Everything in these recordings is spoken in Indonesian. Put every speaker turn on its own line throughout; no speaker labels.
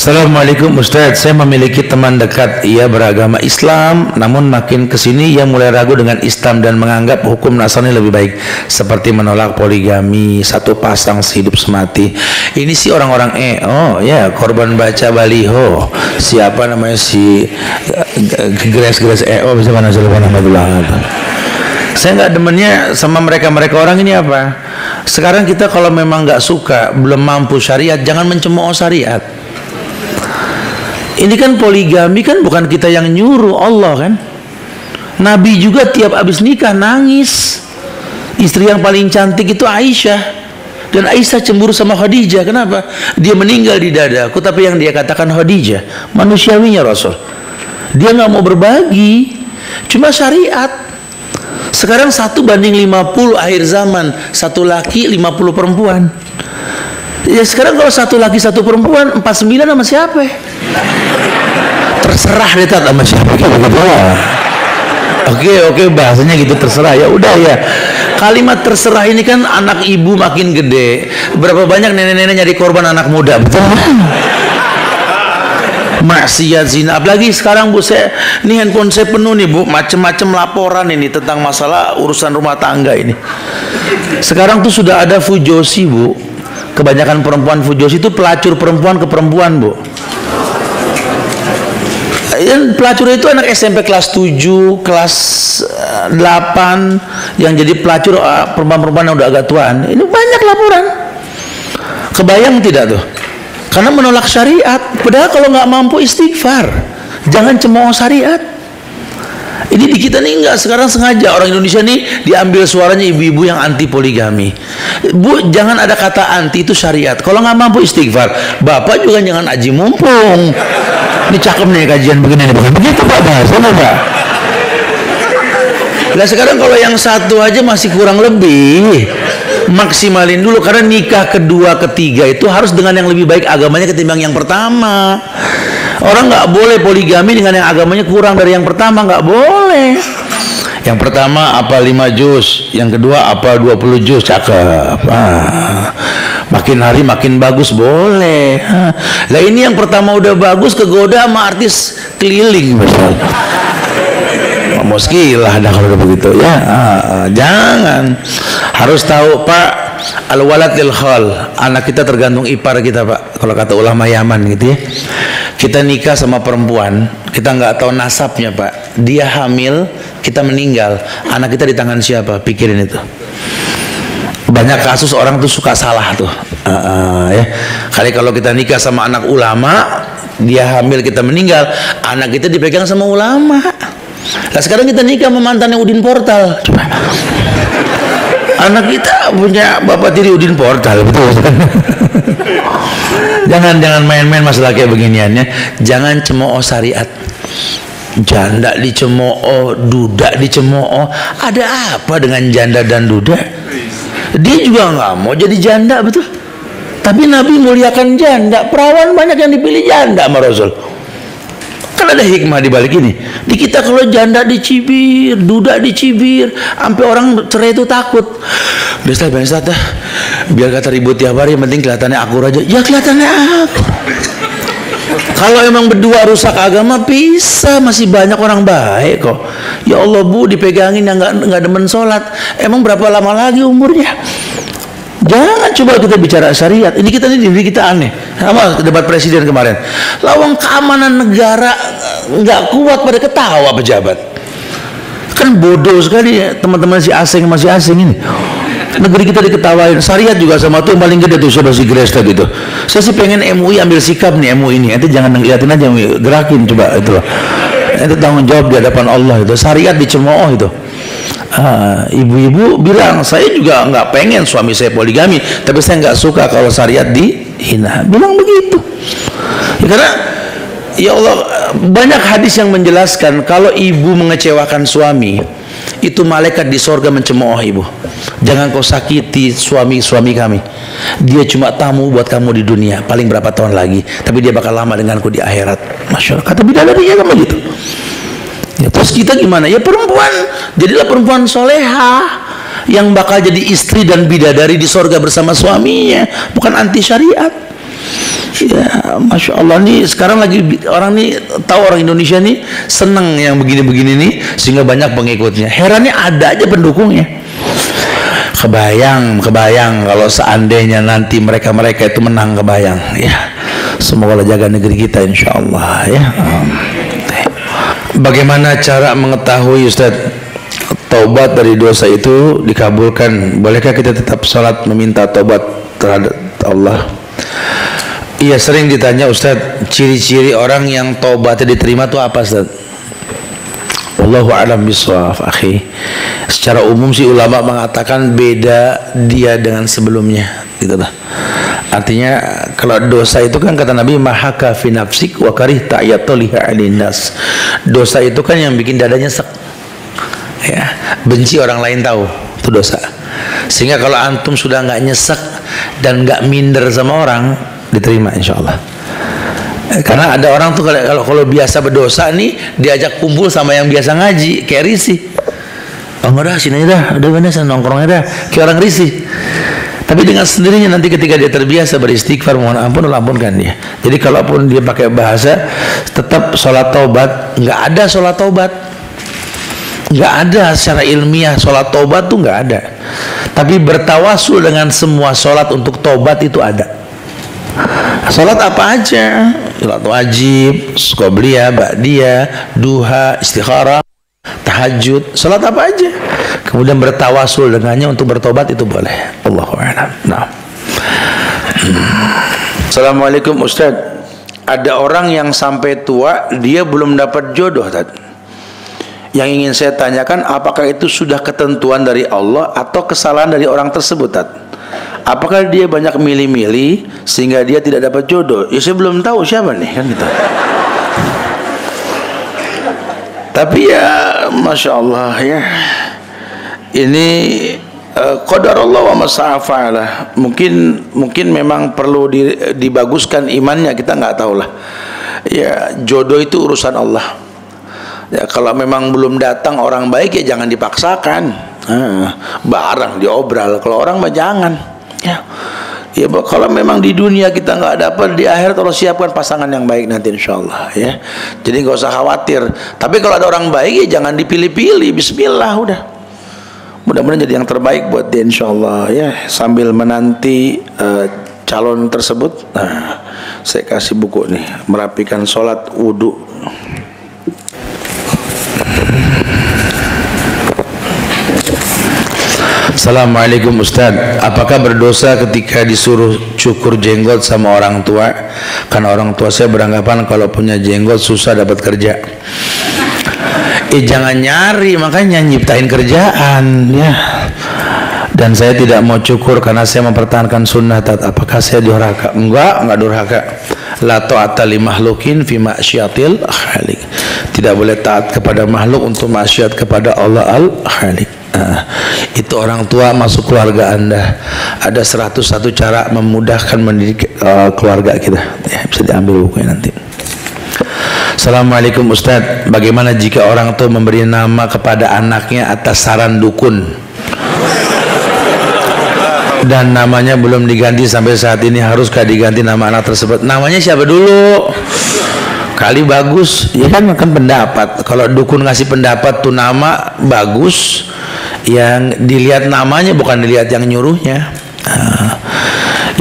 Assalamualaikum Ustadz, saya memiliki teman dekat, ia beragama Islam, namun makin kesini ia mulai ragu dengan Islam dan menganggap hukum Nasrani lebih baik, seperti menolak poligami, satu pasang sehidup semati. Ini sih orang-orang korban baca baliho, siapa namanya si Gres bisa mana saya nggak demennya sama mereka orang ini apa? Sekarang kita kalau memang nggak suka, belum mampu syariat, jangan mencemooh syariat. Ini kan poligami kan bukan kita yang nyuruh, Allah kan. Nabi juga tiap habis nikah nangis. Istri yang paling cantik itu Aisyah, dan Aisyah cemburu sama Khadijah. Kenapa? Dia meninggal di dadaku, tapi yang dia katakan Khadijah, manusiawinya Rasul. Dia nggak mau berbagi, cuma syariat. Sekarang 1:50 akhir zaman, satu laki 50 perempuan. Ya sekarang kalau satu laki satu perempuan 49 sama siapa? Terserah deh sama siapa gitu. Oke, bahasanya gitu, terserah. Ya udah ya. Kalimat terserah ini kan anak ibu makin gede. Berapa banyak nenek-nenek nyari korban anak muda, betul? Maksiat, zina, apalagi sekarang Bu, ini handphone saya penuh nih Bu, macem-macem laporan ini tentang masalah urusan rumah tangga ini. Sekarang tuh sudah ada fujosi Bu, kebanyakan perempuan fujosi itu pelacur perempuan ke perempuan Bu. Pelacur itu anak SMP kelas 7, kelas 8 yang jadi pelacur, perempuan-perempuan yang udah agak tuaan. Ini banyak laporan. Kebayang tidak tuh? Karena menolak syariat. Padahal kalau nggak mampu istighfar, jangan cemooh syariat. Ini di kita nih enggak, sekarang sengaja orang Indonesia nih diambil suaranya ibu-ibu yang anti poligami. Bu, jangan ada kata anti, itu syariat. Kalau nggak mampu istighfar, bapak juga jangan aji mumpung. Ini cakep nih kajian begini nih, begitu Pak bahasanya Pak. Nah sekarang kalau yang satu aja masih kurang lebih, maksimalin dulu, karena nikah kedua ketiga itu harus dengan yang lebih baik agamanya ketimbang yang pertama. Orang nggak boleh poligami dengan yang agamanya kurang dari yang pertama, nggak boleh. Yang pertama apa 5 juz, yang kedua apa 20 juz, cakep. Makin hari makin bagus, boleh. Lah ini yang pertama udah bagus, kegoda sama artis keliling misalnya. Moskilah dah kalau udah begitu ya. Jangan, harus tahu Pak, al-walad lil khal, anak kita tergantung ipar kita Pak, kalau kata ulama Yaman gitu ya. Kita nikah sama perempuan, kita nggak tahu nasabnya Pak, dia hamil, kita meninggal, anak kita di tangan siapa? Pikirin itu. Banyak kasus orang tuh suka salah tuh ya. Kali kalau kita nikah sama anak ulama, dia hamil, kita meninggal, anak kita dipegang sama ulama. Nah sekarang kita nikah sama mantannya Udin Portal, coba. Anak kita punya bapak tiri Udin Portal, betul? Jangan main-main masalah kayak beginiannya. Jangan cemooh syariat. Janda dicemooh, duda dicemooh. Ada apa dengan janda dan duda? Dia juga nggak mau jadi janda, betul? Tapi Nabi muliakan janda. Perawan banyak yang dipilih janda sama Rasul. Kan ada hikmah di balik ini. Di kita kalau janda dicibir, duda dicibir, sampai orang cerai itu takut. Biasa dah. Biar kata ribut tiap hari, yang penting kelihatannya akur aja. Ya kelihatannya akur. Kalau emang berdua rusak agama, bisa, masih banyak orang baik kok. Ya Allah Bu, dipegangin yang nggak demen sholat. Emang berapa lama lagi umurnya? Jangan coba kita bicara syariat. Ini diri kita aneh. Sama debat presiden kemarin. Lawang keamanan negara nggak kuat, pada ketawa pejabat. Kan bodoh sekali ya teman-teman masih asing ini. Negeri kita diketawain. Syariat juga sama tuh yang paling gede tuh, sudah si Gresta gitu. Saya sih pengen MUI ambil sikap nih, MUI ini. Itu jangan liatin aja, gerakin coba itu. Itu tanggung jawab di hadapan Allah itu. Syariat dicemooh itu. Ibu-ibu bilang, saya juga nggak pengen suami saya poligami, tapi saya nggak suka kalau syariat dihina. Bilang begitu. Ya, karena ya Allah, banyak hadis yang menjelaskan kalau ibu mengecewakan suami, itu malaikat di sorga mencemooh ibu. Jangan kau sakiti suami kami. Dia cuma tamu buat kamu di dunia, paling berapa tahun lagi, tapi dia bakal lama denganku di akhirat. Masya Allah, kata bidadarinya kamu gitu. Ya, terus kita gimana? Ya perempuan, jadilah perempuan solehah yang bakal jadi istri dan bidadari di sorga bersama suaminya, bukan anti syariat. Ya, masya Allah nih sekarang lagi orang nih tahu orang Indonesia nih seneng yang begini-begini nih sehingga banyak pengikutnya. Herannya ada aja pendukungnya. Kebayang kalau seandainya nanti mereka itu menang, kebayang ya. Semoga Allah jaga negeri kita insya Allah ya. Bagaimana cara mengetahui Ustaz taubat dari dosa itu dikabulkan? Bolehkah kita tetap sholat meminta taubat terhadap Allah? Iya, sering ditanya Ustaz, ciri-ciri orang yang taubatnya diterima itu apa Ustaz? Wallahu a'lam bishawab, akhi. Secara umum sih ulama mengatakan beda dia dengan sebelumnya, gitu lah. Artinya kalau dosa itu kan kata Nabi mahaka fi nafsik wa karihta ayatuliha 'alan nas. Dosa itu kan yang bikin dadanya sek. Ya, benci orang lain tahu, itu dosa. Sehingga kalau antum sudah nggak nyesek dan nggak minder sama orang, diterima insya Allah. Karena ada orang tuh kalau biasa berdosa nih diajak kumpul sama yang biasa ngaji kayak risih. Oh enggak dah, sini dah, udah bener sana nongkrongnya dah, kayak orang risih. Tapi dengan sendirinya nanti ketika dia terbiasa beristighfar mohon ampun, Allah ampunkan dia. Jadi kalaupun dia pakai bahasa tetap sholat taubat, nggak ada sholat taubat, nggak ada secara ilmiah sholat taubat tuh nggak ada. Tapi bertawasul dengan semua sholat untuk taubat itu ada. Salat apa aja, salat wajib, qobliyah, ba'diyah, duha, istikharah, tahajud, salat apa aja. Kemudian bertawasul dengannya untuk bertobat itu boleh. Allahu a'lam. Nah. Assalamualaikum Ustaz. Ada orang yang sampai tua dia belum dapat jodoh, Ustaz. Yang ingin saya tanyakan, apakah itu sudah ketentuan dari Allah atau kesalahan dari orang tersebut, Ustaz? Apakah dia banyak milih-milih sehingga dia tidak dapat jodoh? Ya saya belum tahu siapa nih kan gitu. Tapi ya masya Allah ya, ini qadarullah wa masa'afa'alah. Mungkin memang perlu dibaguskan imannya, kita nggak tahu lah. Ya jodoh itu urusan Allah. Ya kalau memang belum datang orang baik ya jangan dipaksakan. Barang diobral, kalau orang mah jangan. Ya kalau memang di dunia kita nggak dapat, di akhirat Allah siapkan pasangan yang baik nanti insyaallah ya. Jadi nggak usah khawatir. Tapi kalau ada orang baik ya jangan dipilih-pilih. Bismillah udah. Mudah-mudahan jadi yang terbaik buat dia insyaallah ya. Sambil menanti calon tersebut, nah, saya kasih buku nih, merapikan sholat wudhu. Assalamualaikum Ustaz, apakah berdosa ketika disuruh cukur jenggot sama orang tua? Karena orang tua saya beranggapan kalau punya jenggot susah dapat kerja. Jangan nyari, makanya nyiptain kerjaan ya. Dan saya tidak mau cukur karena saya mempertahankan sunnah. Apakah saya durhaka? Enggak durhaka. La ta'ata li makhlukin fi ma'syiatil khaliq. Tidak boleh taat kepada makhluk untuk maksiat kepada Allah al-Khaliq. Itu orang tua masuk keluarga Anda. Ada 101 cara memudahkan mendidik keluarga kita ya, bisa diambil bukunya nanti. Assalamualaikum Ustaz, bagaimana jika orang tua memberi nama kepada anaknya atas saran dukun dan namanya belum diganti sampai saat ini, haruskah diganti nama anak tersebut? Namanya siapa dulu? Kali bagus ya kan pendapat. Kalau dukun ngasih pendapat tuh nama bagus, yang dilihat namanya bukan dilihat yang nyuruhnya.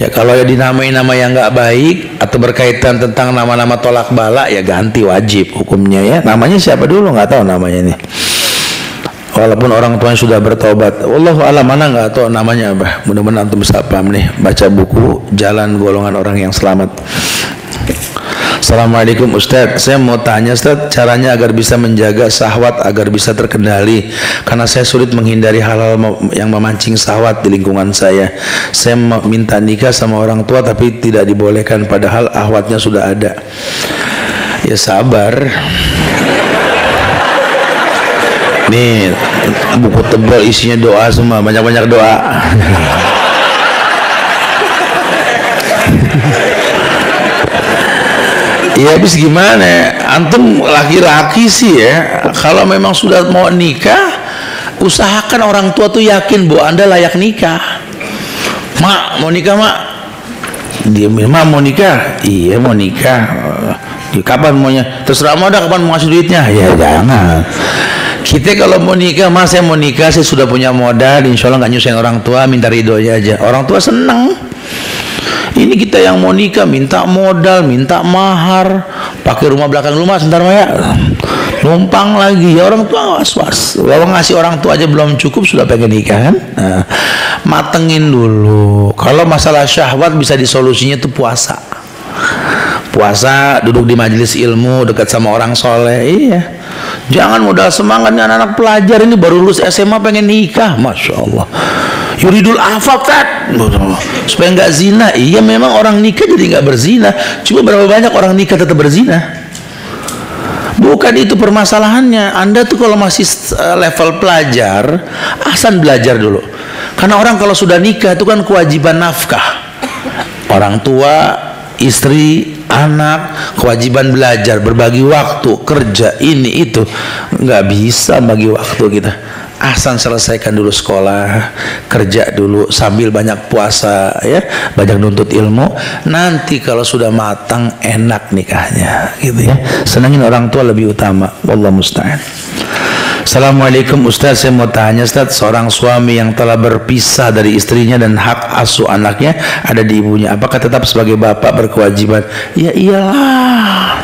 Ya kalau ya dinamai nama yang nggak baik atau berkaitan tentang nama-nama tolak bala ya ganti wajib hukumnya ya. Namanya siapa dulu nggak tahu namanya nih. Walaupun orang tuanya sudah bertobat, wallahu a'lam, mana nggak tahu namanya apa. Mudah-mudahan antum bisa paham nih, baca buku Jalan Golongan Orang yang Selamat. Assalamualaikum Ustaz, saya mau tanya Ustaz, caranya agar bisa menjaga syahwat agar bisa terkendali, karena saya sulit menghindari hal-hal yang memancing syahwat di lingkungan saya. Saya minta nikah sama orang tua tapi tidak dibolehkan padahal ahwatnya sudah ada. Ya sabar. Nih buku tebal isinya doa semua, banyak-banyak doa. Ya habis gimana? Antum laki-laki sih ya, kalau memang sudah mau nikah, usahakan orang tua tuh yakin bahwa Anda layak nikah. Mak, mau nikah mak? Dia memang mau nikah, iya mau nikah. Kapan maunya? Terserah mau dah, kapan mau ngasih duitnya? Ya jangan. Kita kalau mau nikah, mas saya mau nikah, saya sudah punya modal, insya Allah nggak nyusahin orang tua, minta ridhonya aja. Orang tua senang. Ini kita yang mau nikah, minta modal, minta mahar, pakai rumah belakang rumah, sebentar Maya, numpang lagi. Ya orang tua was-was. Kalau ngasih orang tua aja belum cukup, sudah pengen nikah kan? Nah, matengin dulu. Kalau masalah syahwat bisa disolusinya tuh puasa. Puasa, duduk di majelis ilmu, dekat sama orang soleh. Iya. Jangan modal semangatnya anak-anak pelajar ini baru lulus SMA pengen nikah, masya Allah. Yuridul afaf supaya nggak zina. Iya memang orang nikah jadi nggak berzina. Cuma berapa banyak orang nikah tetap berzina? Bukan itu permasalahannya. Anda tuh kalau masih level pelajar, asal belajar dulu. Karena orang kalau sudah nikah itu kan kewajiban nafkah. Orang tua, istri, anak, kewajiban belajar, berbagi waktu, kerja, ini itu. Nggak bisa bagi waktu kita. Asal selesaikan dulu sekolah, kerja dulu sambil banyak puasa ya, banyak nuntut ilmu. Nanti kalau sudah matang enak nikahnya gitu ya. Senangin orang tua lebih utama. Wallahu musta'an. Assalamualaikum Ustaz, saya mau tanya Ustaz, seorang suami yang telah berpisah dari istrinya dan hak asuh anaknya ada di ibunya, apakah tetap sebagai bapak berkewajiban? Ya iyalah,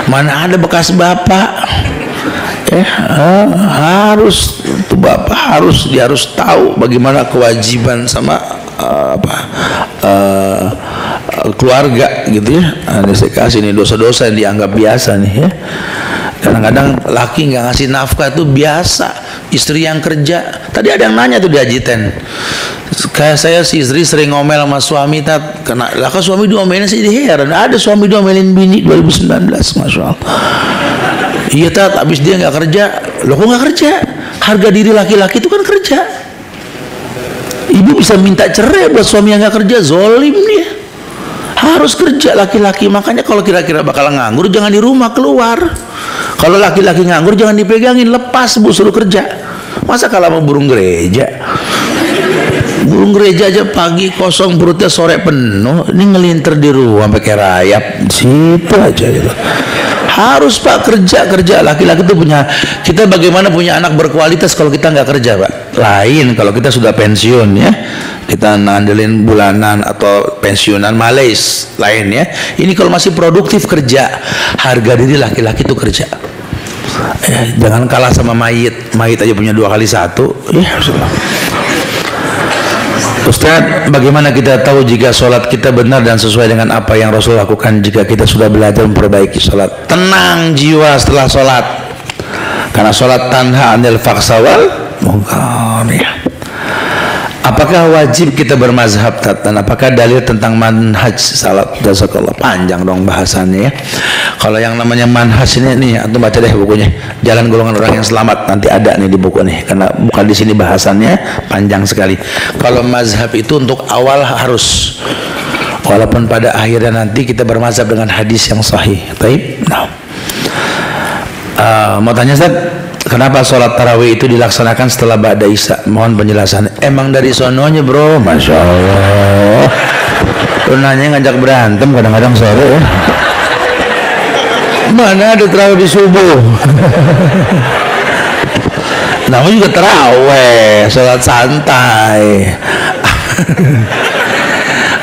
mana ada bekas bapak. Harus tuh bapak dia harus tahu bagaimana kewajiban sama keluarga gitu ya. Ini saya kasih nih dosa-dosa yang dianggap biasa nih ya. Kadang-kadang laki nggak ngasih nafkah itu biasa, istri yang kerja. Tadi ada yang nanya tuh di Ajiten, kayak saya si istri sering ngomel sama suami, karena lah kan suami diomelin sih heran. Ada suami diomelin bini 2019, masya Allah. Iya habis dia nggak kerja, loh kok nggak kerja? Harga diri laki-laki itu kan kerja. Ibu bisa minta cerai buat suami yang nggak kerja, zolim dia. Harus kerja laki-laki. Makanya kalau kira-kira bakal nganggur, jangan di rumah, keluar. Kalau laki-laki nganggur jangan dipegangin, lepas bu, suruh kerja. Masa kalau mau burung gereja? Burung gereja aja pagi kosong perutnya, sore penuh. Ini ngelinter di rumah pakai rayap, situ aja gitu. Harus pak kerja. Laki-laki itu punya, kita bagaimana punya anak berkualitas kalau kita nggak kerja pak? Lain kalau kita sudah pensiun ya, kita ngandelin bulanan atau pensiunan Malaysia lain ya. Ini kalau masih produktif kerja, harga diri laki-laki itu kerja. Jangan kalah sama mayit aja punya 2 kali 1 ya. Ustaz, bagaimana kita tahu jika sholat kita benar dan sesuai dengan apa yang Rasul lakukan jika kita sudah belajar memperbaiki sholat? Tenang jiwa setelah sholat, karena sholat tanha anil faksawal munkar ya. Apakah wajib kita bermazhab dan apakah dalil tentang manhaj salat? Jazakallah, panjang dong bahasannya ya. Kalau yang namanya manhaj ini nih, antum baca deh bukunya, Jalan Golongan Orang yang Selamat, nanti ada nih di buku nih, karena bukan di sini bahasannya, panjang sekali. Kalau mazhab itu untuk awal harus, walaupun pada akhirnya nanti kita bermazhab dengan hadis yang sahih. Baik, nah, mau tanya Ustaz, kenapa sholat tarawih itu dilaksanakan setelah ba'da isya? Mohon penjelasan. Emang dari sononya bro, masya Allah. Lu nanya ngajak berantem kadang-kadang sore ya. Mana ada tarawih di subuh? Namanya juga tarawih, sholat santai.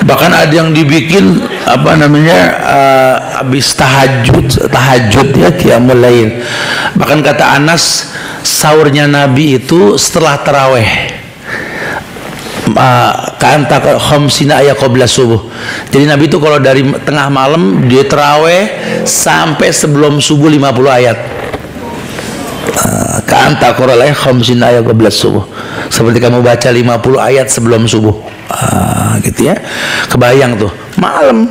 Bahkan ada yang dibikin apa namanya habis tahajud ya, qiyamul lail. Bahkan kata Anas, sahurnya Nabi itu setelah taraweh, ka'anta khamsina ayat qabla subuh. Jadi Nabi itu kalau dari tengah malam dia taraweh sampai sebelum subuh 50 ayat. Ka'anta qura'al khamsina ayat qabla subuh, seperti kamu baca 50 ayat sebelum subuh. Gitu ya, kebayang tuh malam.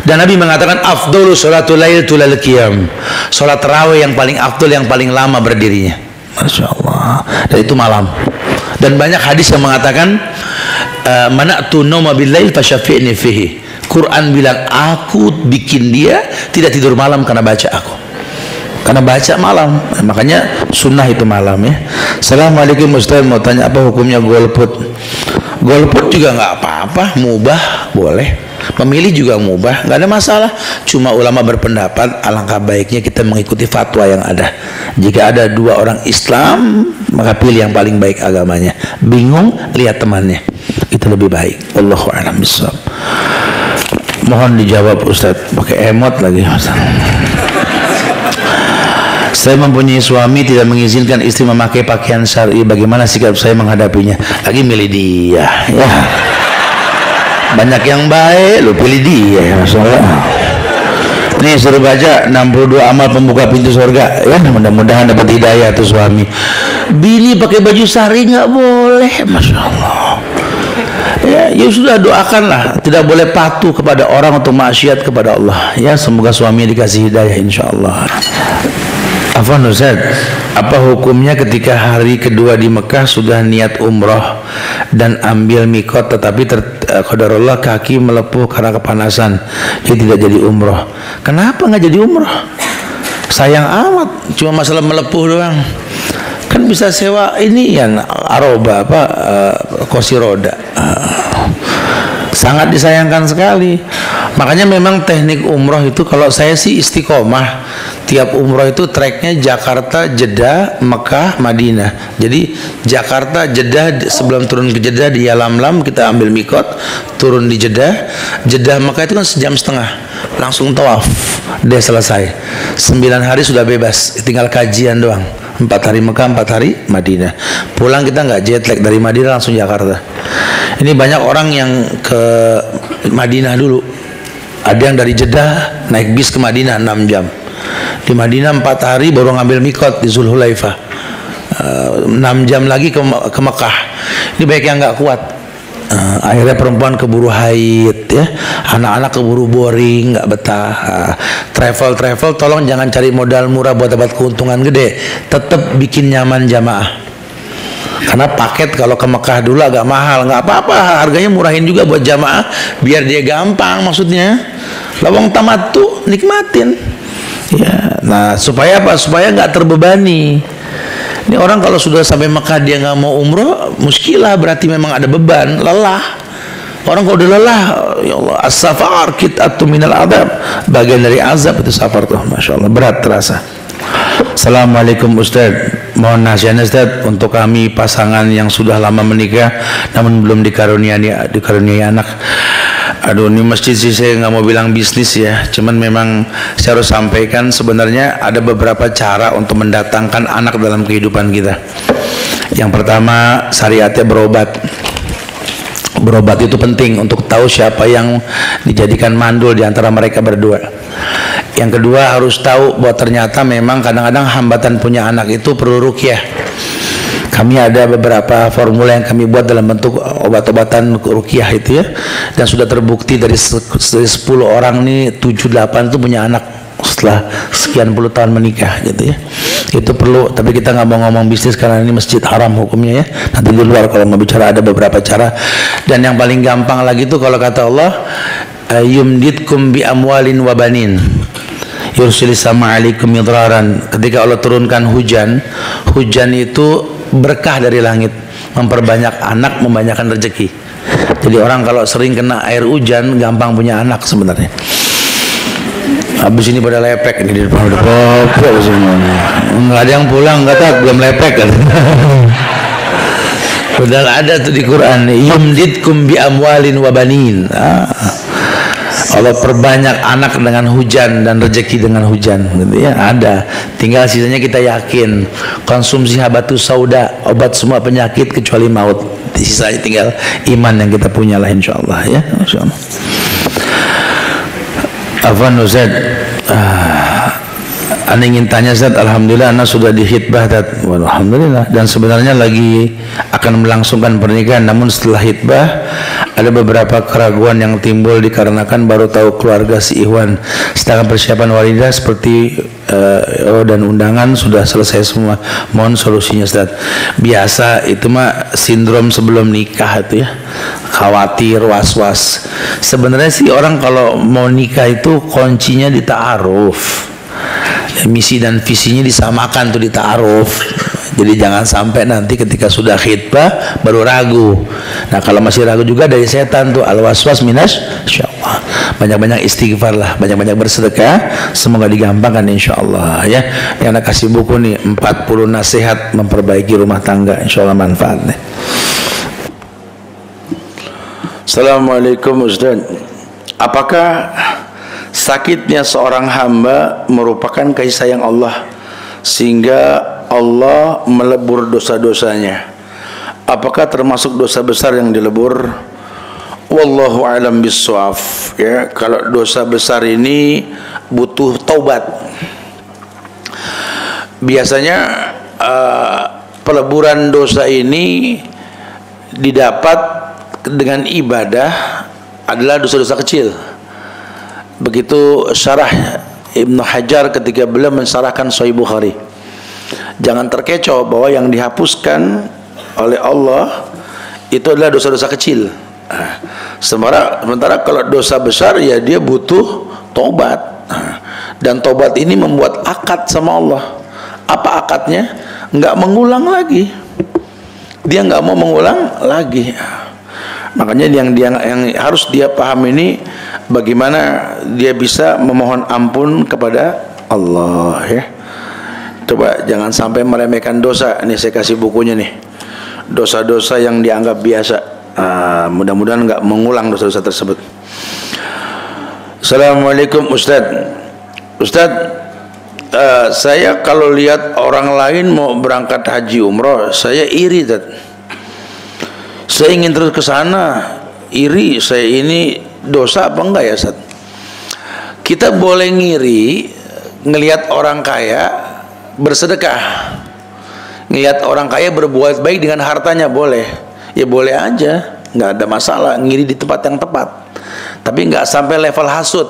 Dan Nabi mengatakan afdhalu sholatul lail tulal qiyam, sholat tarawih yang paling afdol, yang paling lama berdirinya, masya Allah. Dan itu malam. Dan banyak hadis yang mengatakan mana'tu nauma bil lail fasyafi'ni fihi. Quran bilang aku bikin dia tidak tidur malam karena baca aku, karena baca malam. Makanya sunnah itu malam ya. Assalamualaikum Ustaz, mau tanya apa hukumnya golput? Golput juga nggak apa-apa, mubah, boleh. Memilih juga mubah, nggak ada masalah. Cuma ulama berpendapat alangkah baiknya kita mengikuti fatwa yang ada. Jika ada dua orang Islam, maka pilih yang paling baik agamanya. Bingung, lihat temannya, itu lebih baik. Wallahu a'lam bishawab. Mohon dijawab Ustaz, pakai emot lagi Ustaz. Saya mempunyai suami tidak mengizinkan istri memakai pakaian syar'i. Bagaimana sikap saya menghadapinya? Lagi milih dia, ya. Banyak yang baik, lu pilih dia, ya, masalah. Nih suruh baca 62 amal pembuka pintu surga, ya. Mudah-mudahan dapat hidayah tuh suami. Bini pakai baju syar'i nggak boleh, masya Allah. Ya sudah, doakanlah. Tidak boleh patuh kepada orang untuk maksiat kepada Allah. Ya, semoga suami dikasih hidayah, insya Allah. Afwan Ustaz, apa hukumnya ketika hari kedua di Mekah sudah niat umroh dan ambil mikot, tetapi qadarullah kaki melepuh karena kepanasan, jadi tidak jadi umroh? Kenapa nggak jadi umroh? Sayang amat, cuma masalah melepuh doang. Kan bisa sewa ini yang aroba kursi roda. Sangat disayangkan sekali. Makanya memang teknik umroh itu, kalau saya sih istiqomah. Tiap umroh itu treknya Jakarta, Jeddah, Mekah, Madinah. Jadi Jakarta, Jeddah, sebelum turun ke Jeddah di Yalamlam kita ambil mikot, turun di Jeddah. Jeddah Mekah itu kan 1,5 jam, langsung tawaf, dia selesai. 9 hari sudah bebas, tinggal kajian doang. 4 hari Mekah, 4 hari Madinah. Pulang kita nggak jet lag, dari Madinah langsung Jakarta. Ini banyak orang yang ke Madinah dulu. Ada yang dari Jeddah naik bis ke Madinah 6 jam. Di Madinah 4 hari baru ngambil mikot di Zulhulaifah. 6 jam lagi ke Mekah. Ini baik yang nggak kuat. Akhirnya perempuan keburu haid, ya, anak-anak keburu boring, nggak betah. Travel tolong jangan cari modal murah buat dapat keuntungan gede, tetap bikin nyaman jamaah. Karena paket kalau ke Mekah dulu agak mahal, nggak apa-apa, harganya murahin juga buat jamaah, biar dia gampang, maksudnya lawang tamat tuh nikmatin, ya. Nah, supaya apa? Supaya nggak terbebani. Ini orang kalau sudah sampai Mekah dia nggak mau umroh, muskilah, berarti memang ada beban, lelah. Orang kalau udah lelah, ya Allah, as-safar qit'atun minal adab, bagian dari azab itu safar tuh, masya Allah, berat terasa. Assalamualaikum Ustaz, mohon nasihatnya Ustaz untuk kami pasangan yang sudah lama menikah namun belum dikaruniai anak. Aduh, ini masjid sih saya nggak mau bilang bisnis ya, cuman memang saya harus sampaikan sebenarnya ada beberapa cara untuk mendatangkan anak dalam kehidupan kita. Yang pertama, syariatnya berobat. Berobat itu penting untuk tahu siapa yang dijadikan mandul di antara mereka berdua. Yang kedua, harus tahu bahwa ternyata memang kadang-kadang hambatan punya anak itu perlu ruqyah. Kami ada beberapa formula yang kami buat dalam bentuk obat-obatan ruqyah itu, ya, dan sudah terbukti dari 10 orang nih 7-8 itu punya anak setelah sekian puluh tahun menikah, gitu ya. Itu perlu, tapi kita nggak mau ngomong bisnis karena ini masjid haram hukumnya, ya. Nanti di luar kalau mau bicara ada beberapa cara. Dan yang paling gampang lagi itu kalau kata Allah, yumditkum bi amwalin wa banin yursilis sama alaikum midraran. Ketika Allah turunkan hujan, hujan itu berkah dari langit, memperbanyak anak, membanyakkan rezeki. Jadi orang kalau sering kena air hujan gampang punya anak sebenarnya. Habis ini pada lepek ini di depan, udah popok semuanya. Nggak ada yang pulang, kata belum lepek kan. Padahal ada tuh di Quran, yumditkum bi amwalin wa banin. Allah perbanyak anak dengan hujan dan rezeki dengan hujan, gitu ya, ada. Tinggal sisanya kita yakin, konsumsi habatus sauda, obat semua penyakit kecuali maut. Sisanya tinggal iman yang kita punya lah, insyaallah, ya, insyaallah. Afwan Ustaz, Ana ingin tanya Ustaz, alhamdulillah Ana sudah dihitbah Ustaz. Alhamdulillah, dan sebenarnya lagi akan melangsungkan pernikahan, namun setelah hitbah ada beberapa keraguan yang timbul dikarenakan baru tahu keluarga si Ikhwan, sedangkan persiapan walidah seperti dan undangan sudah selesai semua. Mohon solusinya Ustaz. Biasa itu mah sindrom sebelum nikah itu, ya, khawatir, was-was. Sebenarnya sih orang kalau mau nikah itu kuncinya di ta'aruf, misi dan visinya disamakan tuh di ta'aruf. Jadi jangan sampai nanti ketika sudah khitbah baru ragu. Nah, kalau masih ragu juga dari setan tuh, al-waswas minas syaitan. Banyak-banyak istighfar lah, banyak-banyak bersedekah, semoga digampangkan insyaallah ya. Yang anak kasih buku nih 40 nasihat memperbaiki rumah tangga, insyaallah manfaat nih. Assalamualaikum Ustaz. Apakah sakitnya seorang hamba merupakan kasih sayang Allah sehingga Allah melebur dosa-dosanya? Apakah termasuk dosa besar yang dilebur? Wallahu a'lam bissawab. Ya, kalau dosa besar ini butuh taubat. Biasanya peleburan dosa ini didapat dengan ibadah adalah dosa-dosa kecil. Begitu syarah Ibnu Hajar ketika beliau mensyarahkan Sahih Bukhari. Jangan terkecoh bahwa yang dihapuskan oleh Allah itu adalah dosa-dosa kecil. Sementara kalau dosa besar ya dia butuh tobat. Dan tobat ini membuat akad sama Allah. Apa akadnya? Nggak mengulang lagi. Dia nggak mau mengulang lagi. Makanya yang harus dia paham ini bagaimana dia bisa memohon ampun kepada Allah ya. Coba jangan sampai meremehkan dosa. Ini saya kasih bukunya nih. Dosa-dosa yang dianggap biasa. Mudah-mudahan nggak mengulang dosa-dosa tersebut. Assalamualaikum Ustaz. Ustaz, saya kalau lihat orang lain mau berangkat haji umroh, saya iri, Ustaz. Saya ingin terus ke sana, iri. Saya ini dosa apa enggak ya, Ustaz? Kita boleh ngiri ngelihat orang kaya bersedekah, ngelihat orang kaya berbuat baik dengan hartanya, boleh. Ya boleh aja, nggak ada masalah, ngiri di tempat yang tepat. Tapi nggak sampai level hasud,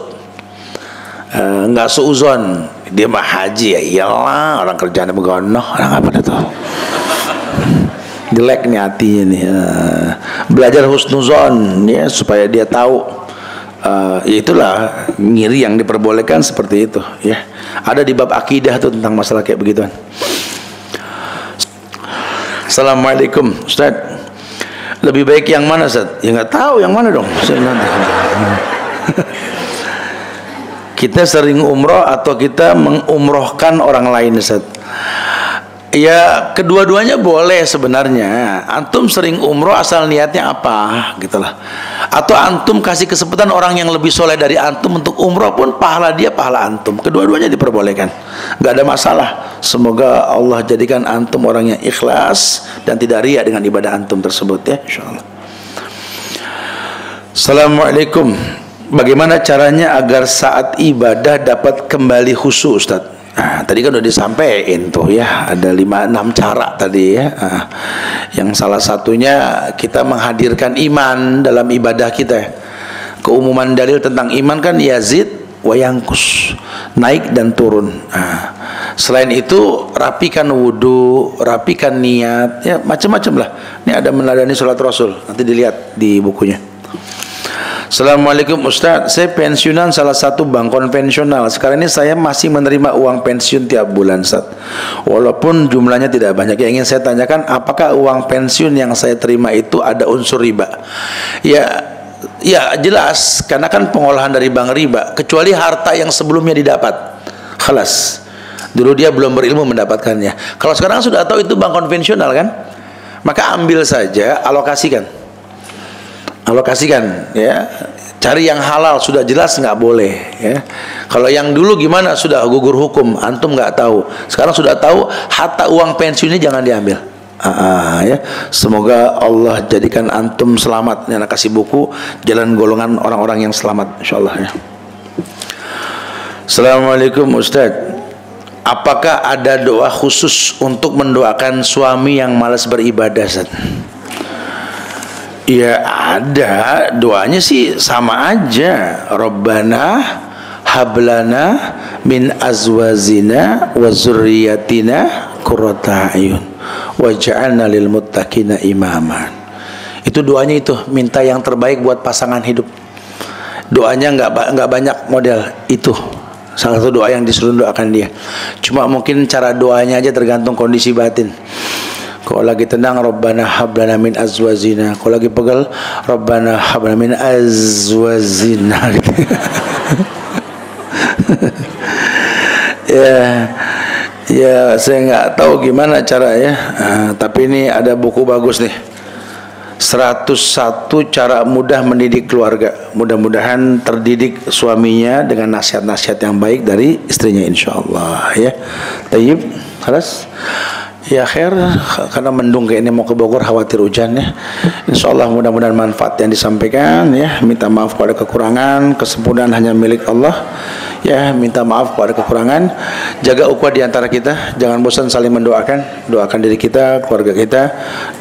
nggak suuzon. Dia mah haji ya iyalah, orang kerjanya begonoh, orang apa itu? Jelek nih hatinya nih. Belajar husnuzon ya supaya dia tahu. Ya itulah ngiri yang diperbolehkan seperti itu ya. Ada di bab akidah tuh tentang masalah kayak begituan. Assalamualaikum Ustaz. Lebih baik yang mana Ustaz? Ya nggak tahu yang mana dong. Kita sering umroh atau kita mengumrohkan orang lain Ustaz? Ya kedua-duanya boleh sebenarnya. Antum sering umroh asal niatnya apa gitulah. Atau antum kasih kesempatan orang yang lebih soleh dari antum untuk umroh pun pahala dia pahala antum. Kedua-duanya diperbolehkan, nggak ada masalah. Semoga Allah jadikan antum orang yang ikhlas dan tidak riya dengan ibadah antum tersebut ya insyaallah. Assalamualaikum. Bagaimana caranya agar saat ibadah dapat kembali khusyuk Ustaz? Nah, tadi kan udah disampaikan tuh ya, ada 5-6 cara tadi ya. Yang salah satunya kita menghadirkan iman dalam ibadah kita. Keumuman dalil tentang iman kan yazid wa yanqus, naik dan turun. Selain itu rapikan wudu, rapikan niat, ya macam-macam lah. Ini ada meneladani sholat Rasul, nanti dilihat di bukunya. Assalamualaikum Ustaz, saya pensiunan salah satu bank konvensional. Sekarang ini saya masih menerima uang pensiun tiap bulan Ustaz, walaupun jumlahnya tidak banyak. Yang ingin saya tanyakan, apakah uang pensiun yang saya terima itu ada unsur riba? Ya jelas, karena kan pengolahan dari bank riba, kecuali harta yang sebelumnya didapat. Khalas, dulu dia belum berilmu mendapatkannya. Kalau sekarang sudah tahu itu bank konvensional kan, maka ambil saja, alokasikan ya, cari yang halal. Sudah jelas nggak boleh ya. Kalau yang dulu gimana, sudah gugur hukum, antum nggak tahu. Sekarang sudah tahu, hatta uang pensiunnya jangan diambil. Ya. Semoga Allah jadikan antum selamat. Ini anak kasih buku jalan golongan orang-orang yang selamat insyaallah ya. Assalamualaikum Ustaz, apakah ada doa khusus untuk mendoakan suami yang malas beribadah Ustaz? Ya ada, doanya sih sama aja. Rabbana hablana min azwazina wa zurriyatina qurrata a'yun waj'alna lil muttaqina imaman. Itu doanya, itu minta yang terbaik buat pasangan hidup. Doanya nggak banyak model, itu salah satu doa yang disuruh doakan dia. Cuma mungkin cara doanya aja tergantung kondisi batin. Kalau lagi tenang, Rabbana hab lana min azwajina. Kalau lagi pegal, Rabbana hab lana min azwajina. Ya, saya nggak tahu gimana caranya. Tapi ini ada buku bagus nih. 101 cara mudah mendidik keluarga. Mudah-mudahan terdidik suaminya dengan nasihat-nasihat yang baik dari istrinya, insyaallah ya. Tayyib, halas. Ya khair, karena mendung kayak ini mau ke Bogor, khawatir hujan ya. Insyaallah mudah-mudahan manfaat yang disampaikan ya. Minta maaf pada kekurangan, kesempurnaan hanya milik Allah. Ya, minta maaf pada kekurangan. Jaga ukhuwah di antara kita. Jangan bosan saling mendoakan. Doakan diri kita, keluarga kita.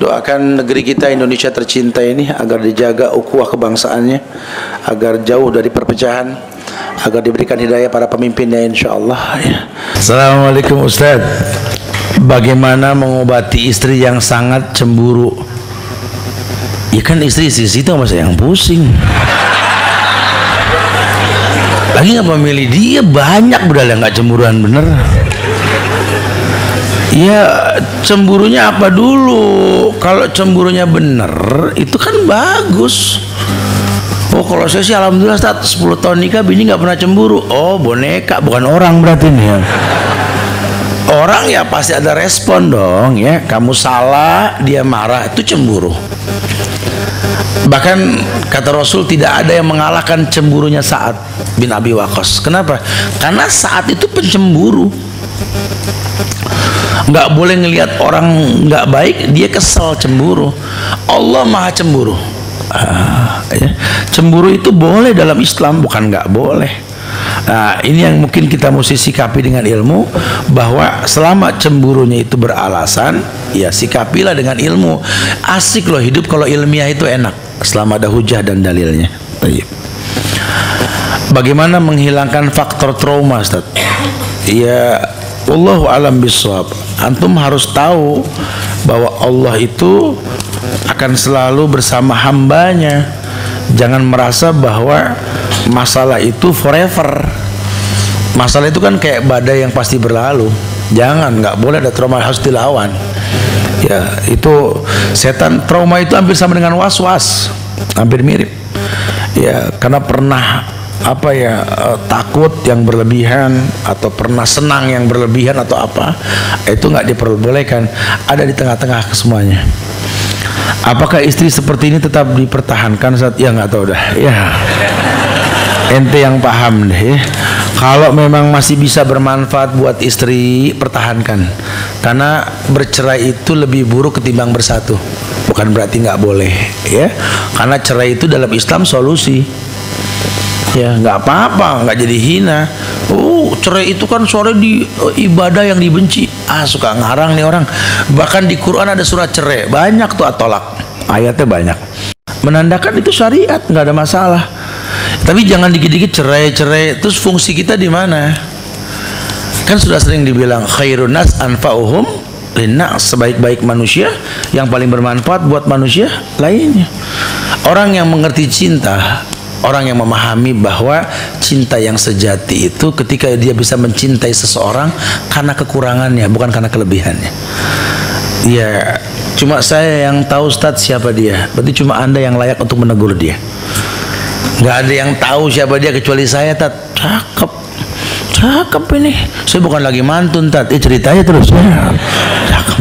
Doakan negeri kita Indonesia tercinta ini agar dijaga ukhuwah kebangsaannya, agar jauh dari perpecahan, agar diberikan hidayah para pemimpinnya, insyaallah ya. Assalamualaikum Ustaz. Bagaimana mengobati istri yang sangat cemburu? Ya kan istri itu masa yang pusing. Lagi nggak memilih dia, banyak budal yang nggak cemburuan bener. Ya cemburunya apa dulu? Kalau cemburunya bener itu kan bagus. Oh kalau saya sih alhamdulillah 10 tahun nikah bini nggak pernah cemburu. Oh boneka, bukan orang berarti nih ya. Orang ya pasti ada respon dong ya. Kamu salah, dia marah, itu cemburu. Bahkan kata Rasul tidak ada yang mengalahkan cemburunya Sa'ad bin Abi Waqqas. Kenapa? Karena Sa'ad itu pencemburu. Nggak boleh ngelihat orang nggak baik, dia kesel, cemburu. Allah maha cemburu. Ya. Cemburu itu boleh dalam Islam, bukan nggak boleh. Nah ini yang mungkin kita mesti sikapi dengan ilmu, bahwa selama cemburunya itu beralasan, ya sikapilah dengan ilmu. Asik loh hidup kalau ilmiah itu enak, selama ada hujah dan dalilnya. Bagaimana menghilangkan faktor trauma, Ustaz? Ya wallahu alam bisawab. Antum harus tahu bahwa Allah itu akan selalu bersama hambanya. Jangan merasa bahwa masalah itu forever. Masalah itu kan kayak badai yang pasti berlalu. Jangan, nggak boleh ada trauma, harus dilawan. Ya itu setan, trauma itu hampir sama dengan was-was, hampir mirip. Ya karena pernah takut yang berlebihan, atau pernah senang yang berlebihan, atau apa, itu nggak diperbolehkan. Ada di tengah-tengah kesemuanya. Apakah istri seperti ini tetap dipertahankan saat? Ya nggak tahu dah ya, ente yang paham deh ya. Kalau memang masih bisa bermanfaat buat istri, pertahankan. Karena bercerai itu lebih buruk ketimbang bersatu. Bukan berarti nggak boleh ya, karena cerai itu dalam Islam solusi. Ya nggak apa-apa, nggak jadi hina. Cerai itu kan sore di ibadah yang dibenci. Suka ngarang nih orang. Bahkan di Quran ada surat cerai banyak tuh, at-tolak, ayatnya banyak, menandakan itu syariat, nggak ada masalah. Tapi jangan dikit-dikit cerai. Terus fungsi kita di mana? Kan sudah sering dibilang khairun nas anfa'uhum linnas, sebaik-baik manusia yang paling bermanfaat buat manusia lainnya. Orang yang mengerti cinta, orang yang memahami bahwa cinta yang sejati itu ketika dia bisa mencintai seseorang karena kekurangannya, bukan karena kelebihannya. Ya, cuma saya yang tahu Ustaz siapa dia. Berarti cuma Anda yang layak untuk menegur dia. Nggak ada yang tahu siapa dia kecuali saya, Tat. Cakep ini. Saya bukan lagi mantun, Tat. Ceritanya terus ya. Cakep.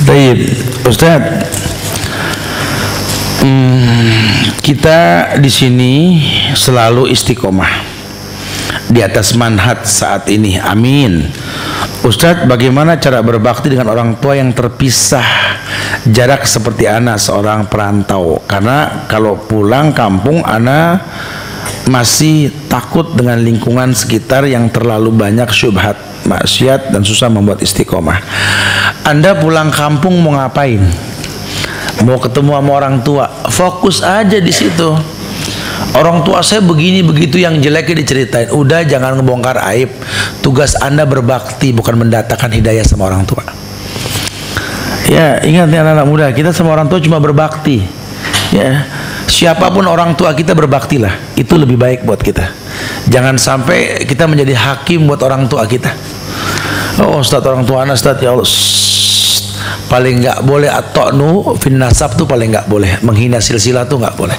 Baik, Ustaz. Kita di sini selalu istiqomah di atas manhaj saat ini. Amin. Ustadz, bagaimana cara berbakti dengan orang tua yang terpisah jarak seperti ana seorang perantau? Karena kalau pulang kampung ana masih takut dengan lingkungan sekitar yang terlalu banyak syubhat, maksiat, dan susah membuat istiqomah. Anda pulang kampung mau ngapain? Mau ketemu sama orang tua, fokus aja di situ. Orang tua saya begini begitu, yang jeleknya diceritain. Udah, jangan ngebongkar aib. Tugas Anda berbakti, bukan mendatangkan hidayah sama orang tua. Ya ingat nih anak-anak muda, kita sama orang tua cuma berbakti. Ya siapapun orang tua kita, berbaktilah. Itu lebih baik buat kita. Jangan sampai kita menjadi hakim buat orang tua kita. Oh Ustaz, orang tua anak Ustaz, ya Allah, paling nggak boleh, at-ta'nu fin nasab tuh paling nggak boleh, menghina silsilah tuh nggak boleh.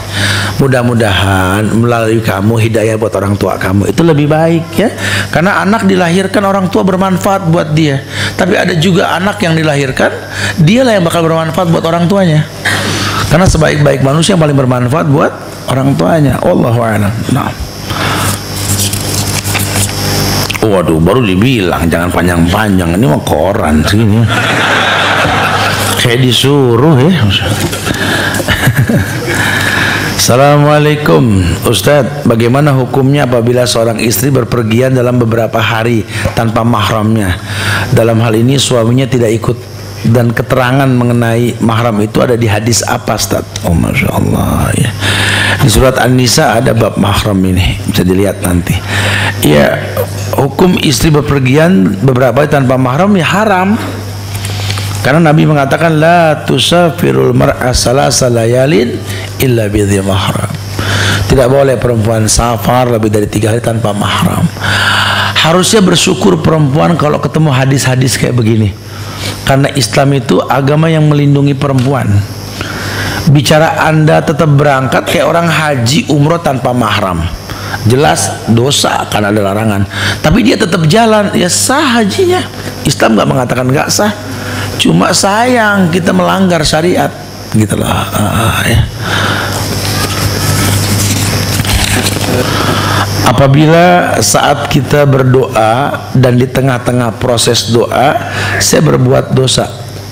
Mudah-mudahan melalui kamu hidayah buat orang tua kamu, itu lebih baik ya, karena anak dilahirkan orang tua bermanfaat buat dia, tapi ada juga anak yang dilahirkan dialah yang bakal bermanfaat buat orang tuanya, karena sebaik-baik manusia yang paling bermanfaat buat orang tuanya. Wallahu a'lam. Nah, waduh, baru dibilang jangan panjang-panjang, ini mah koran segini kayak disuruh ya. Assalamualaikum Ustadz, bagaimana hukumnya apabila seorang istri berpergian dalam beberapa hari tanpa mahramnya? Dalam hal ini suaminya tidak ikut, dan keterangan mengenai mahram itu ada di hadis apa Ustaz? Oh Masya Allah ya. Di surat An-Nisa ada bab mahram ini, bisa dilihat nanti. Ya, hukum istri berpergian beberapa hari tanpa mahram ya haram. Karena Nabi mengatakan la tusafirul mar'a salasa layalin illa bidhi mahram. Tidak boleh perempuan safar lebih dari 3 hari tanpa mahram. Harusnya bersyukur perempuan kalau ketemu hadis-hadis kayak begini. Karena Islam itu agama yang melindungi perempuan. Bicara Anda tetap berangkat kayak orang haji umroh tanpa mahram, jelas dosa karena ada larangan. Tapi dia tetap jalan, ya sah hajinya. Islam nggak mengatakan nggak sah. Cuma sayang kita melanggar syariat, gitulah ya. Apabila saat kita berdoa dan di tengah-tengah proses doa saya berbuat dosa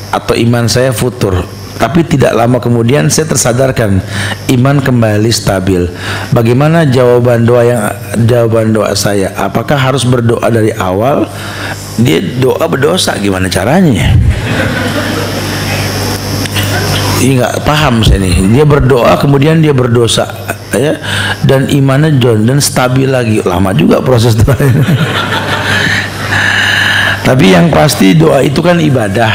atau iman saya futur, tapi tidak lama kemudian saya tersadarkan iman kembali stabil, bagaimana jawaban doa saya? Apakah harus berdoa dari awal? Dia doa berdosa, gimana caranya? Ini nggak paham saya nih. Dia berdoa kemudian dia berdosa ya, dan imannya dan stabil lagi, lama juga proses doa. Tapi yang pasti doa itu kan ibadah,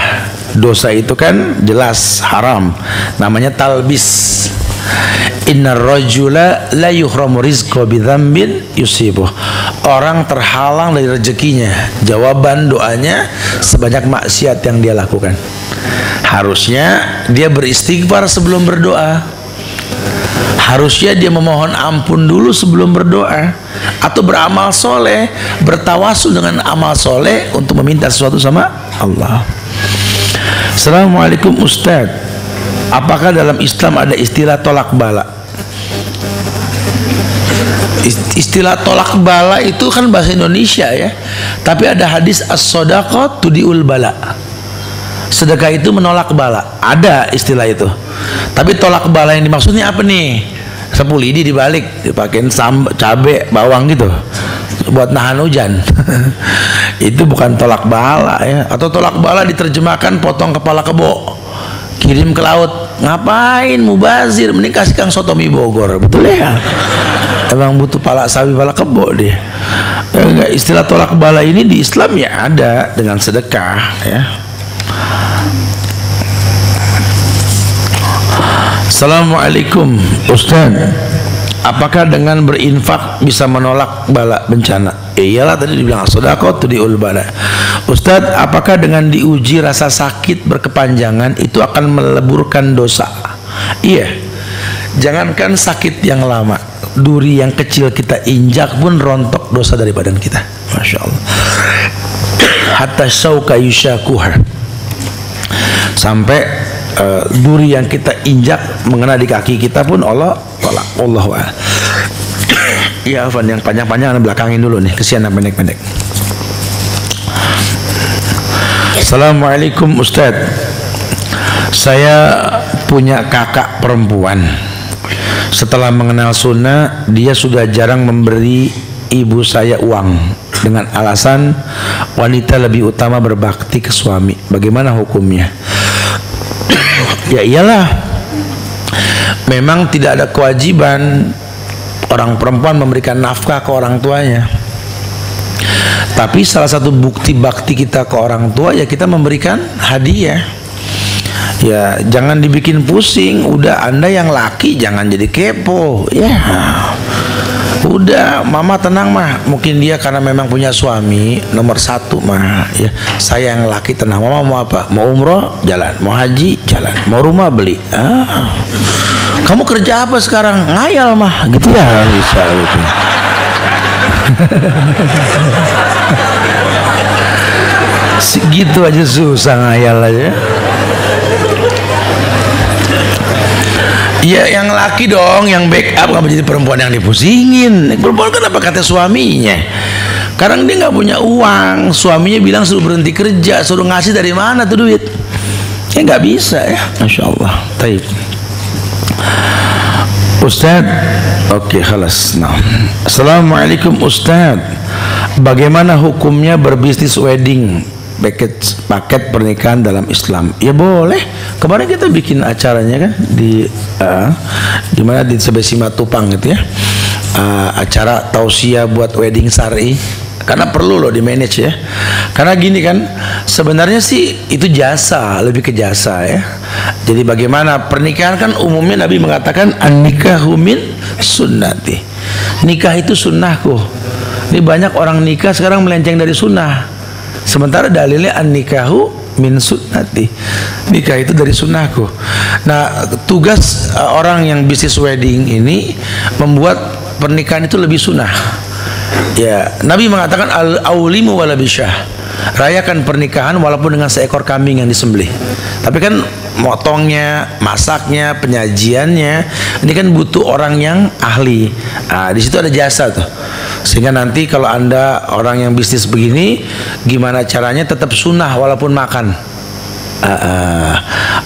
dosa itu kan jelas haram, namanya talbis. Innar rajula la yuhramu rizqa bidzambin yusibuh. Orang terhalang dari rezekinya, jawaban doanya sebanyak maksiat yang dia lakukan. Harusnya dia beristighfar sebelum berdoa. Harusnya dia memohon ampun dulu sebelum berdoa, atau beramal soleh, bertawasul dengan amal soleh untuk meminta sesuatu sama Allah. Assalamualaikum Ustadz, apakah dalam Islam ada istilah tolak bala? Istilah tolak bala itu kan bahasa Indonesia ya, tapi ada hadis as-shadaqah tudhi'ul bala. Sedekah itu menolak bala, ada istilah itu. Tapi tolak bala yang dimaksudnya apa nih? Sapu lidi dibalik, dipakein cabe, bawang gitu buat nahan hujan. Itu bukan tolak bala ya. Atau tolak bala diterjemahkan potong kepala kebo, kirim ke laut. Ngapain mubazir, mending kasih Kang soto mie Bogor. Betul ya? Emang butuh pala sawi, pala kebo dia. Enggak, istilah tolak bala ini di Islam ya ada dengan sedekah ya. Assalamualaikum Ustaz, apakah dengan berinfak bisa menolak bala bencana? Iyalah, tadi dibilang sedekah tudhi'ul bala. Ustaz, apakah dengan diuji rasa sakit berkepanjangan itu akan meleburkan dosa? Iya, jangankan sakit yang lama, duri yang kecil kita injak pun rontok dosa dari badan kita. Masya Allah. Hatta syauka yushakuha, sampai duri yang kita injak mengena di kaki kita pun Allah tolak. Allahu a'lam. Ya Afan, yang panjang-panjang belakangin dulu nih, kesian yang pendek-pendek. Assalamualaikum Ustaz, saya punya kakak perempuan. Setelah mengenal sunnah, dia sudah jarang memberi ibu saya uang dengan alasan wanita lebih utama berbakti ke suami. Bagaimana hukumnya? Ya iyalah, memang tidak ada kewajiban orang perempuan memberikan nafkah ke orang tuanya. Tapi salah satu bukti bakti kita ke orang tua ya kita memberikan hadiah. Ya jangan dibikin pusing, udah Anda yang laki jangan jadi kepo ya. Udah, mama tenang mah. Mungkin dia karena memang punya suami nomor satu mah. Ya, saya yang laki tenang. Mama mau apa? Mau umroh, jalan. Mau haji, jalan. Mau rumah, beli. Kamu kerja apa sekarang? Ngayal mah, gitu ya bisa gitu. Segitu aja susah ngayal aja. Ya yang laki dong, yang backup, nggak jadi perempuan yang dipusingin. Perempuan kan apa kata suaminya? Kadang dia nggak punya uang, suaminya bilang suruh berhenti kerja, suruh ngasih dari mana tuh duit? Ya nggak bisa ya, masya Allah. Taib. Ustaz, oke, khalas. Nah, assalamualaikum Ustaz. Bagaimana hukumnya berbisnis wedding? Paket pernikahan dalam Islam? Ya boleh. Kemarin kita bikin acaranya kan di mana di sebelah Simatupang gitu ya, acara tausiah buat wedding syar'i, karena perlu loh di manage ya. Karena gini kan, sebenarnya sih itu jasa, lebih ke jasa ya. Jadi bagaimana pernikahan kan umumnya Nabi mengatakan an-nikahu min sunnati, nikah itu sunnahku. Ini banyak orang nikah sekarang melenceng dari sunnah. Sementara dalilnya an-nikahu min sunnati, nikah itu dari sunnahku. Nah, tugas orang yang bisnis wedding ini membuat pernikahan itu lebih sunnah. Ya, Nabi mengatakan al-aulimu wala bisyah, rayakan pernikahan walaupun dengan seekor kambing yang disembelih. Tapi kan motongnya, masaknya, penyajiannya, ini kan butuh orang yang ahli. Nah, di situ ada jasa tuh. Sehingga nanti kalau Anda orang yang bisnis begini, gimana caranya tetap sunnah walaupun makan.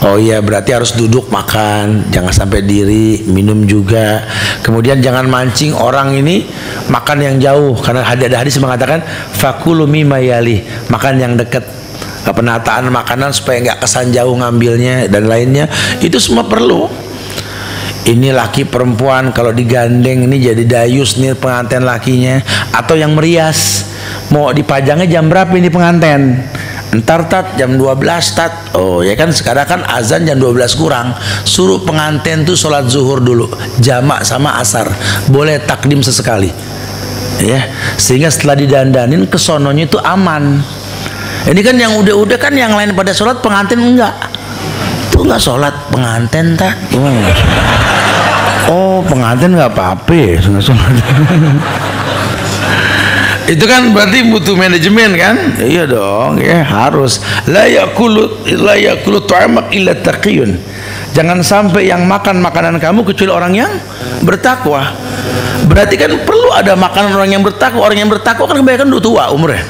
Oh iya, berarti harus duduk makan, jangan sampai diri, minum juga. Kemudian jangan mancing orang ini makan yang jauh, karena ada hadis mengatakan fakulu mimma yali, makan yang dekat. Penataan makanan supaya nggak kesan jauh ngambilnya dan lainnya, itu semua perlu. Ini laki perempuan kalau digandeng ini jadi dayus nih pengantin lakinya, atau yang merias, mau dipajangnya jam berapa ini pengantin? Entar tat jam 12 tat. Oh ya kan, sekarang kan azan jam 12 kurang, suruh pengantin tuh sholat zuhur dulu, jamak sama asar, boleh takdim sesekali ya, sehingga setelah didandanin kesononya itu aman. Ini kan yang udah kan yang lain pada sholat, pengantin enggak. Tuh enggak sholat pengantin tak? Oh pengantin enggak apa-apa ya, enggak sholat. Itu kan berarti butuh manajemen kan? Iya dong, ya harus. La yakulu ta'amak illa taqiyun. Jangan sampai yang makan makanan kamu kecuali orang yang bertakwa. Berarti kan perlu ada makanan orang yang bertakwa. Orang yang bertakwa kan kebanyakan udah tua umurnya.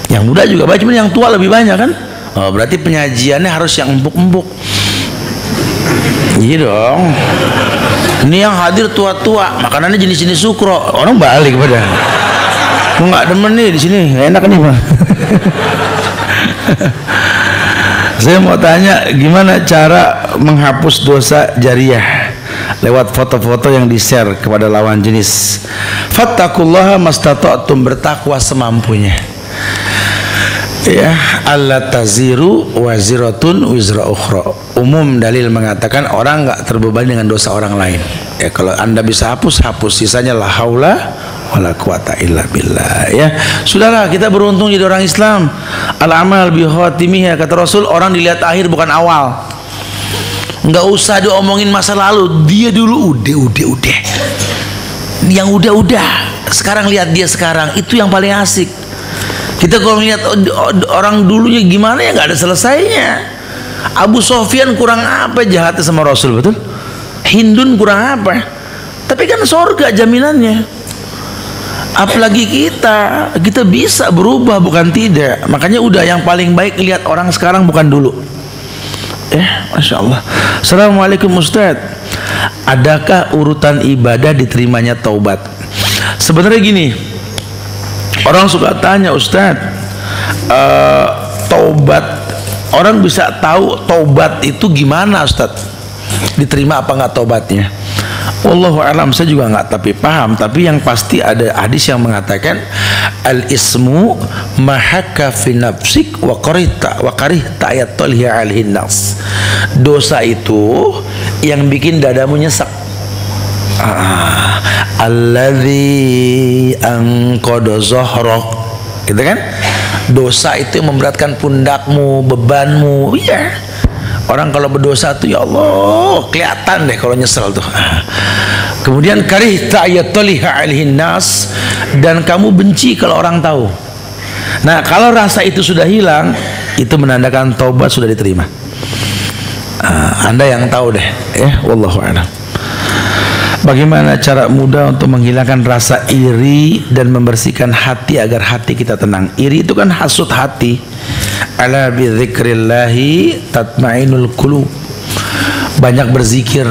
Yang muda juga banyak, cuma yang tua lebih banyak kan? Oh, berarti penyajiannya harus yang empuk-empuk. Iya dong. Ini yang hadir tua-tua, makanannya jenis-jenis sukro. Orang balik pada. Nggak demen nih di sini, nggak enak nih Pak. Saya mau tanya, gimana cara menghapus dosa jariah lewat foto-foto yang di-share kepada lawan jenis? Fattaqullaha mastata'tum, bertakwa semampunya. Ya, alla taziru waziratun wizra ukhra. Umum dalil mengatakan orang nggak terbebani dengan dosa orang lain. Ya, kalau Anda bisa hapus, sisanya la haula wala quwata illa billah. Ya, sudahlah, kita beruntung jadi orang Islam. Al amal bi khatimih, kata Rasul, orang dilihat akhir bukan awal. Nggak usah diomongin masa lalu, dia dulu udah. Yang udah. Sekarang lihat dia sekarang, itu yang paling asik. Kita kalau lihat orang dulunya gimana ya nggak ada selesainya. Abu Sofyan kurang apa jahatnya sama Rasul, betul? Hindun kurang apa? Tapi kan sorga jaminannya. Apalagi kita bisa berubah bukan tidak. Makanya udah, yang paling baik lihat orang sekarang bukan dulu. Masya Allah. Assalamualaikum Ustaz, adakah urutan ibadah diterimanya taubat? Sebenarnya gini, orang suka tanya, Ustaz, taubat, orang bisa tahu taubat itu gimana Ustaz, diterima apa nggak taubatnya? Wallahu alam, saya juga nggak paham, tapi yang pasti ada hadis yang mengatakan al ismu mahaka fi nafsik wa karihta ayatolhiya alhin nas. Dosa itu yang bikin dadamu nyesek. alladzi anqadha dhahrak, gitu kan? Dosa itu yang memberatkan pundakmu, bebanmu. Iya. Orang kalau berdosa tuh ya Allah kelihatan deh kalau nyesel tuh. Kemudian karihta ayatoliha alaihin nas, dan kamu benci kalau orang tahu. Nah, kalau rasa itu sudah hilang, itu menandakan taubat sudah diterima. Anda yang tahu deh, ya, wallahu a'lam. Bagaimana cara mudah untuk menghilangkan rasa iri dan membersihkan hati agar hati kita tenang? Iri itu kan hasut hati. Ala bi dzikrillahi tatmainul qulub. Banyak berzikir.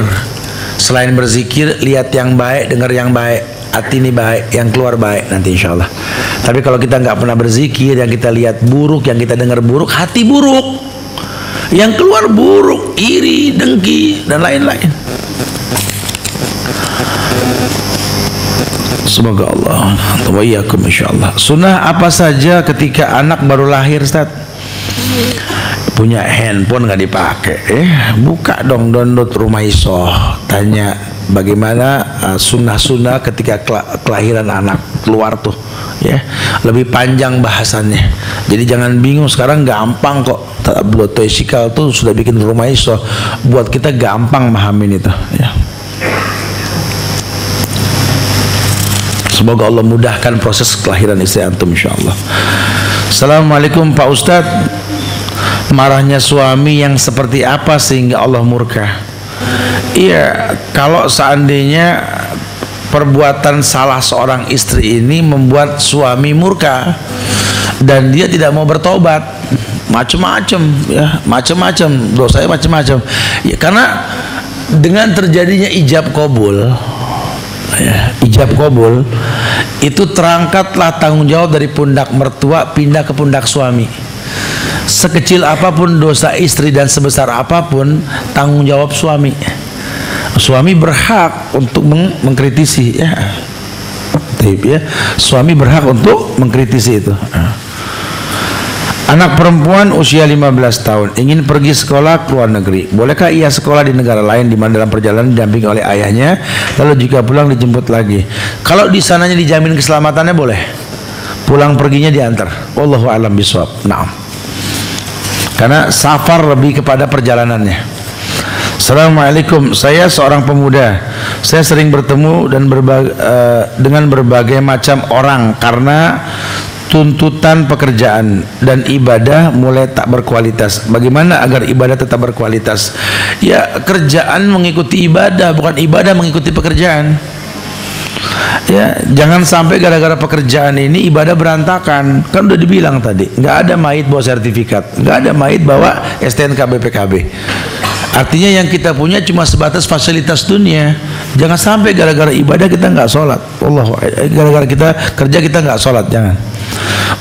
Selain berzikir, lihat yang baik, dengar yang baik. Hati ini baik, yang keluar baik nanti insya Allah. Tapi kalau kita nggak pernah berzikir, yang kita lihat buruk, yang kita dengar buruk, hati buruk, yang keluar buruk, iri, dengki, dan lain-lain. Semoga Allah wa iyyakum insyaallah. Sunnah apa saja ketika anak baru lahir, Ustaz? Punya handphone nggak dipakai, buka dong, download Rumah Isoh, tanya bagaimana sunnah-sunnah ketika kelahiran anak keluar tuh, ya, lebih panjang bahasannya. Jadi jangan bingung, sekarang gampang kok. Tabloto Isikal tuh sudah bikin Rumah Isoh, buat kita gampang mahamin itu, ya. Semoga Allah mudahkan proses kelahiran istri antum insyaallah. Assalamualaikum Pak Ustadz, marahnya suami yang seperti apa sehingga Allah murka? Iya, kalau seandainya perbuatan salah seorang istri ini membuat suami murka dan dia tidak mau bertobat, macam-macam, ya, macam-macam, dosanya macam-macam, ya, karena dengan terjadinya ijab kabul, ya, ijab kabul itu terangkatlah tanggung jawab dari pundak mertua pindah ke pundak suami. Sekecil apapun dosa istri dan sebesar apapun tanggung jawab suami. Suami berhak untuk mengkritisi, ya. Ya, suami berhak untuk mengkritisi itu. Anak perempuan usia 15 tahun ingin pergi sekolah ke luar negeri. Bolehkah ia sekolah di negara lain di mana dalam perjalanan didampingi oleh ayahnya, lalu jika pulang dijemput lagi? Kalau di sananya dijamin keselamatannya boleh. Pulang perginya diantar. Wallahu a'lam bishawab. Naam. Karena safar lebih kepada perjalanannya. Assalamualaikum, saya seorang pemuda. Saya sering bertemu dan dengan berbagai macam orang karena tuntutan pekerjaan dan ibadah mulai tak berkualitas. Bagaimana agar ibadah tetap berkualitas? Ya, kerjaan mengikuti ibadah, bukan ibadah mengikuti pekerjaan. Ya, jangan sampai gara-gara pekerjaan ini ibadah berantakan. Kan udah dibilang tadi, nggak ada mayit bawa sertifikat, nggak ada mayit bawa STNK BPKB. Artinya yang kita punya cuma sebatas fasilitas dunia. Jangan sampai gara-gara ibadah kita nggak sholat. Gara-gara kita kerja kita nggak sholat, jangan.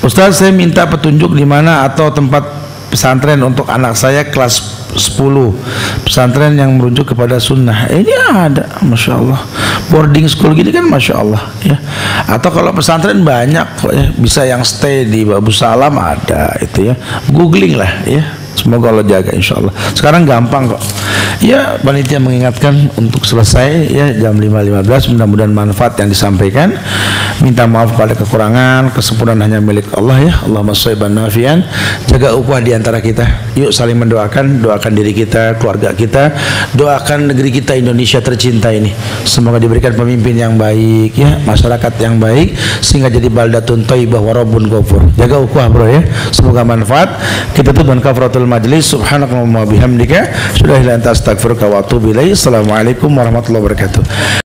Ustaz, saya minta petunjuk di mana atau tempat pesantren untuk anak saya kelas 10, pesantren yang merujuk kepada sunnah. Ini ada, masya Allah. Boarding school gini kan masya Allah, ya. Atau kalau pesantren banyak kok, ya. Bisa yang stay di Babu Salam ada itu, ya. Googling lah, ya. Semoga Allah jaga insya Allah. Sekarang gampang kok. Ya, panitia mengingatkan untuk selesai, ya, jam 5.15. Mudah-mudahan manfaat yang disampaikan. Minta maaf pada kekurangan, kesempurnaan hanya milik Allah, ya. Allahumma shayban nafian. Jaga ukhuwah di antara kita. Yuk saling mendoakan, doakan diri kita, keluarga kita, doakan negeri kita Indonesia tercinta ini. Semoga diberikan pemimpin yang baik, ya, masyarakat yang baik, sehingga jadi baldatun thayyibah wa rabbun ghafur. Jaga ukhuwah, bro, ya. Semoga manfaat. Kita tutup dengan kafaratul majlis. Subhanakallahumma bihamdika, asyhadu an la ilaha illa anta astaghfiruka wa atubu ilaik. Assalamualaikum warahmatullahi wabarakatuh.